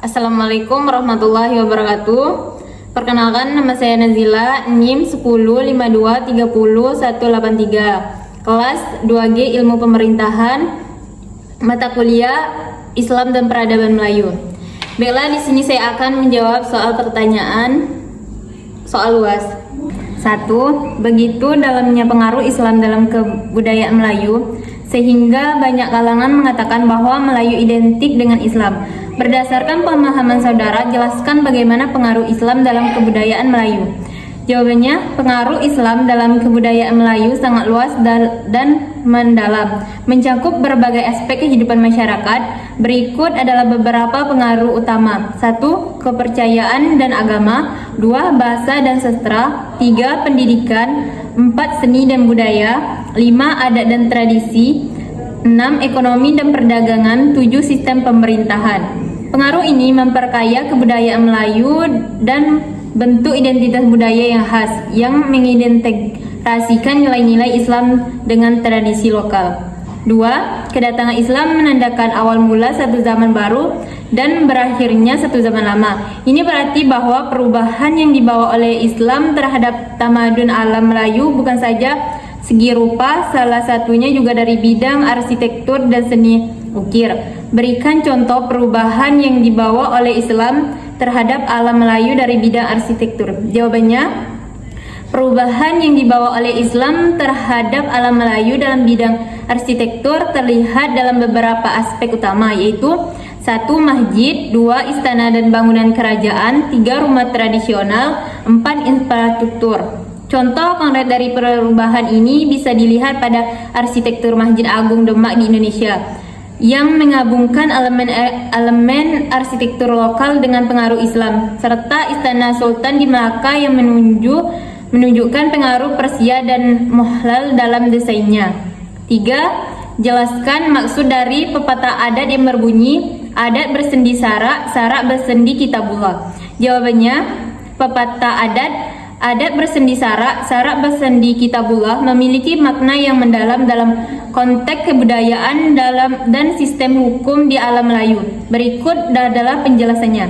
Assalamualaikum warahmatullahi wabarakatuh. Perkenalkan, nama saya Nazila, NIM 105230 183, kelas 2G Ilmu Pemerintahan, mata kuliah Islam dan Peradaban Melayu. Baiklah, di sini saya akan menjawab soal pertanyaan soal UAS. 1. Begitu dalamnya pengaruh Islam dalam kebudayaan Melayu, sehingga banyak kalangan mengatakan bahwa Melayu identik dengan Islam. Berdasarkan pemahaman saudara, jelaskan bagaimana pengaruh Islam dalam kebudayaan Melayu. Jawabannya, pengaruh Islam dalam kebudayaan Melayu sangat luas dan mendalam, mencakup berbagai aspek kehidupan masyarakat. Berikut adalah beberapa pengaruh utama. 1. Kepercayaan dan agama. 2. Bahasa dan sastra. 3. Pendidikan. 4. Seni dan budaya. 5. Adat dan tradisi. 6. Ekonomi dan perdagangan. 7. Sistem pemerintahan. Pengaruh ini memperkaya kebudayaan Melayu dan bentuk identitas budaya yang khas, yang mengintegrasikan nilai-nilai Islam dengan tradisi lokal. 2. Kedatangan Islam menandakan awal mula satu zaman baru dan berakhirnya satu zaman lama. Ini berarti bahwa perubahan yang dibawa oleh Islam terhadap tamadun alam Melayu bukan saja segi rupa, salah satunya juga dari bidang arsitektur dan seni ukir. Berikan contoh perubahan yang dibawa oleh Islam terhadap alam Melayu dari bidang arsitektur. Jawabannya, perubahan yang dibawa oleh Islam terhadap alam Melayu dalam bidang arsitektur terlihat dalam beberapa aspek utama, yaitu 1. Masjid, 2. Istana dan bangunan kerajaan, 3. Rumah tradisional, 4. Infrastruktur. Contoh konkret dari perubahan ini bisa dilihat pada arsitektur Masjid Agung Demak di Indonesia, yang menggabungkan elemen arsitektur lokal dengan pengaruh Islam, serta Istana Sultan di Melaka yang menunjukkan pengaruh Persia dan Moghal dalam desainnya. 3. Jelaskan maksud dari pepatah adat yang berbunyi, adat bersendi sarak, sarak bersendi kitabullah. Jawabannya, pepatah adat bersendi sarak, sarak bersendi kitabullah memiliki makna yang mendalam dalam konteks kebudayaan dan sistem hukum di alam Melayu. Berikut adalah penjelasannya.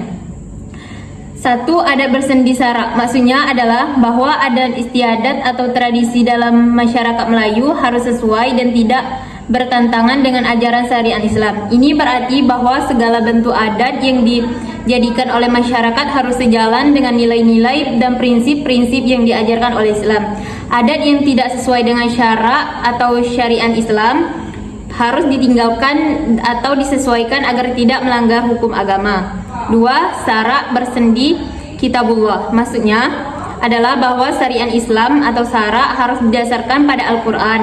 1. Adat bersendi sarak maksudnya adalah bahwa adat istiadat atau tradisi dalam masyarakat Melayu harus sesuai dan tidak bertentangan dengan ajaran syariat Islam. Ini berarti bahwa segala bentuk adat yang dijadikan oleh masyarakat harus sejalan dengan nilai-nilai dan prinsip-prinsip yang diajarkan oleh Islam. Adat yang tidak sesuai dengan syarak atau syariat Islam harus ditinggalkan atau disesuaikan agar tidak melanggar hukum agama. 2. Sarak bersendi kitabullah maksudnya adalah bahwa syariat Islam atau sarak harus didasarkan pada Al-Quran,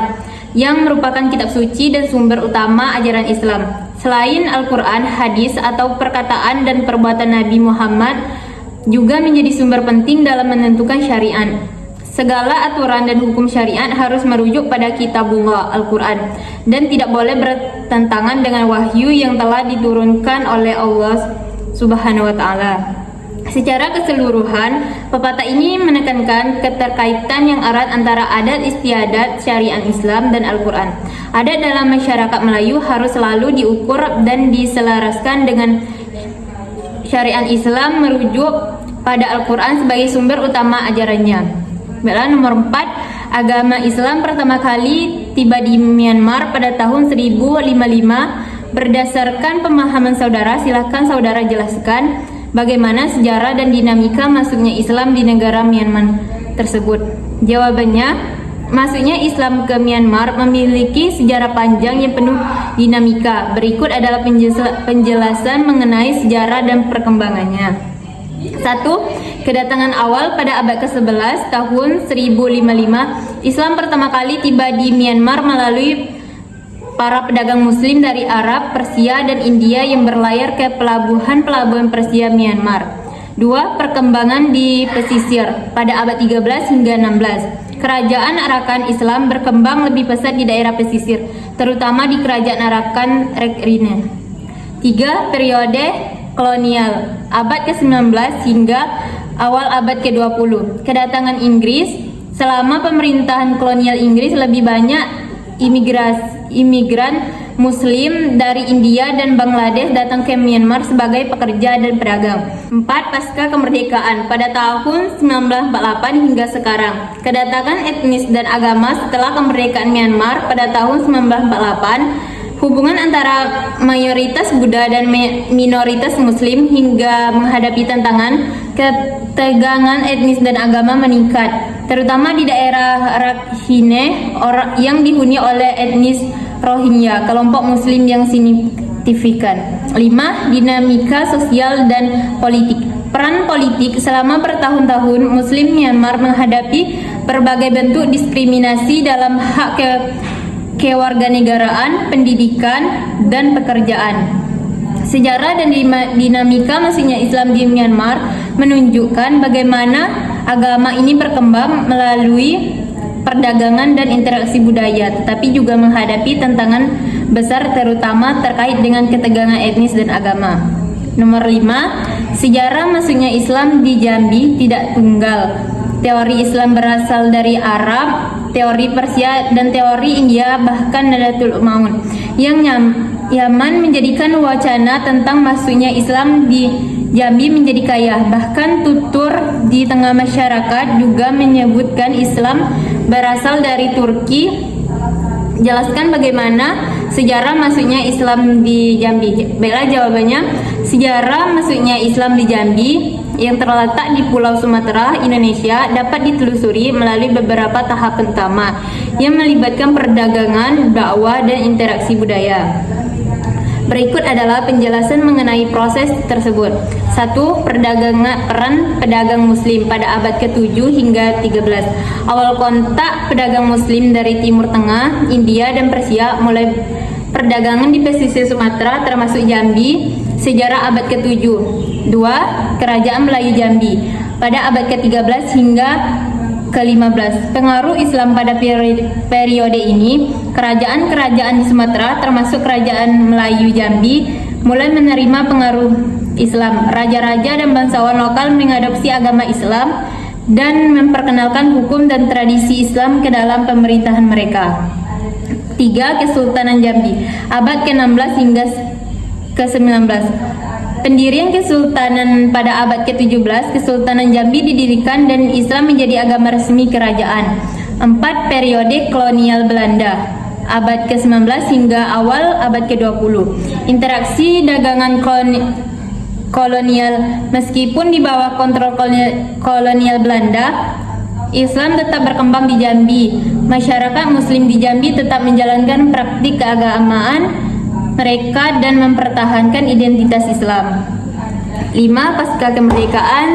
yang merupakan kitab suci dan sumber utama ajaran Islam. Selain Al-Quran, hadis atau perkataan dan perbuatan Nabi Muhammad juga menjadi sumber penting dalam menentukan syariat. Segala aturan dan hukum syariat harus merujuk pada kitabullah, Al-Quran, dan tidak boleh bertentangan dengan wahyu yang telah diturunkan oleh Allah Subhanahu wa Ta'ala. Secara keseluruhan, pepatah ini menekankan keterkaitan yang erat antara adat istiadat, syariat Islam, dan Al-Quran. Adat dalam masyarakat Melayu harus selalu diukur dan diselaraskan dengan syariat Islam, merujuk pada Al-Quran sebagai sumber utama ajarannya. Baiklah, nomor 4. Agama Islam pertama kali tiba di Myanmar pada tahun 1055. Berdasarkan pemahaman saudara, silakan saudara jelaskan bagaimana sejarah dan dinamika masuknya Islam di negara Myanmar tersebut. Jawabannya, masuknya Islam ke Myanmar memiliki sejarah panjang yang penuh dinamika. Berikut adalah penjelasan mengenai sejarah dan perkembangannya. 1. Kedatangan awal pada abad ke-11 tahun 1055, Islam pertama kali tiba di Myanmar melalui para pedagang muslim dari Arab, Persia, dan India yang berlayar ke pelabuhan-pelabuhan Persia Myanmar. 2. Perkembangan di pesisir pada abad 13 hingga 16. Kerajaan Arakan Islam berkembang lebih pesat di daerah pesisir, terutama di kerajaan Arakan Rakhine. 3. Periode kolonial abad ke-19 hingga awal abad ke-20. Kedatangan Inggris. Selama pemerintahan kolonial Inggris lebih banyak imigran Muslim dari India dan Bangladesh datang ke Myanmar sebagai pekerja dan pedagang. 4. Pasca kemerdekaan pada tahun 1948 hingga sekarang. Kedatangan etnis dan agama setelah kemerdekaan Myanmar pada tahun 1948, hubungan antara mayoritas Buddha dan minoritas Muslim hingga menghadapi tantangan ketegangan etnis dan agama meningkat, terutama di daerah Rakhine yang dihuni oleh etnis Rohingya, kelompok Muslim yang signifikan. 5. Dinamika sosial dan politik. Peran politik selama bertahun-tahun Muslim Myanmar menghadapi berbagai bentuk diskriminasi dalam hak kewarganegaraan, pendidikan, dan pekerjaan. Sejarah dan dinamika masuknya Islam di Myanmar menunjukkan bagaimana agama ini berkembang melalui perdagangan dan interaksi budaya, tetapi juga menghadapi tantangan besar terutama terkait dengan ketegangan etnis dan agama. Nomor 5, sejarah masuknya Islam di Jambi tidak tunggal. Teori Islam berasal dari Arab, teori Persia, dan teori India, bahkan Nadatul Maun yang Yaman menjadikan wacana tentang masuknya Islam di Jambi menjadi kaya. Bahkan tutur di tengah masyarakat juga menyebutkan Islam berasal dari Turki. Jelaskan bagaimana sejarah masuknya Islam di Jambi. Baiklah jawabannya, sejarah masuknya Islam di Jambi yang terletak di Pulau Sumatera, Indonesia dapat ditelusuri melalui beberapa tahapan utama yang melibatkan perdagangan, dakwah, dan interaksi budaya. Berikut adalah penjelasan mengenai proses tersebut. 1. Peran pedagang Muslim pada abad ke-7 hingga 13. Awal kontak pedagang Muslim dari Timur Tengah, India, dan Persia mulai perdagangan di pesisir Sumatera termasuk Jambi, sejarah abad ke-7. 2. Kerajaan Melayu Jambi pada abad ke-13 hingga ke-15. Pengaruh Islam pada periode ini, kerajaan-kerajaan di Sumatera termasuk kerajaan Melayu Jambi mulai menerima pengaruh Islam. Raja-raja dan bangsawan lokal mengadopsi agama Islam dan memperkenalkan hukum dan tradisi Islam ke dalam pemerintahan mereka. 3. Kesultanan Jambi abad ke-16 hingga ke-19. Pendirian Kesultanan pada abad ke-17, Kesultanan Jambi didirikan dan Islam menjadi agama resmi kerajaan. 4. Periode kolonial Belanda, abad ke-19 hingga awal abad ke-20. Interaksi dagangan kolonial. Meskipun di bawah kontrol kolonial Belanda, Islam tetap berkembang di Jambi. Masyarakat Muslim di Jambi tetap menjalankan praktik keagamaan mereka dan mempertahankan identitas Islam. 5. Pasca kemerdekaan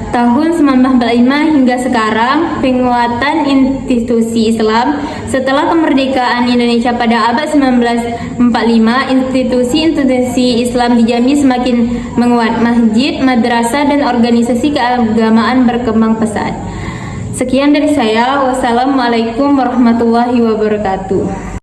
tahun 1945 hingga sekarang, penguatan institusi Islam. Setelah kemerdekaan Indonesia pada abad 1945, institusi Islam di Jambi semakin menguat. Masjid, madrasah, dan organisasi keagamaan berkembang pesat. Sekian dari saya. Wassalamualaikum warahmatullahi wabarakatuh.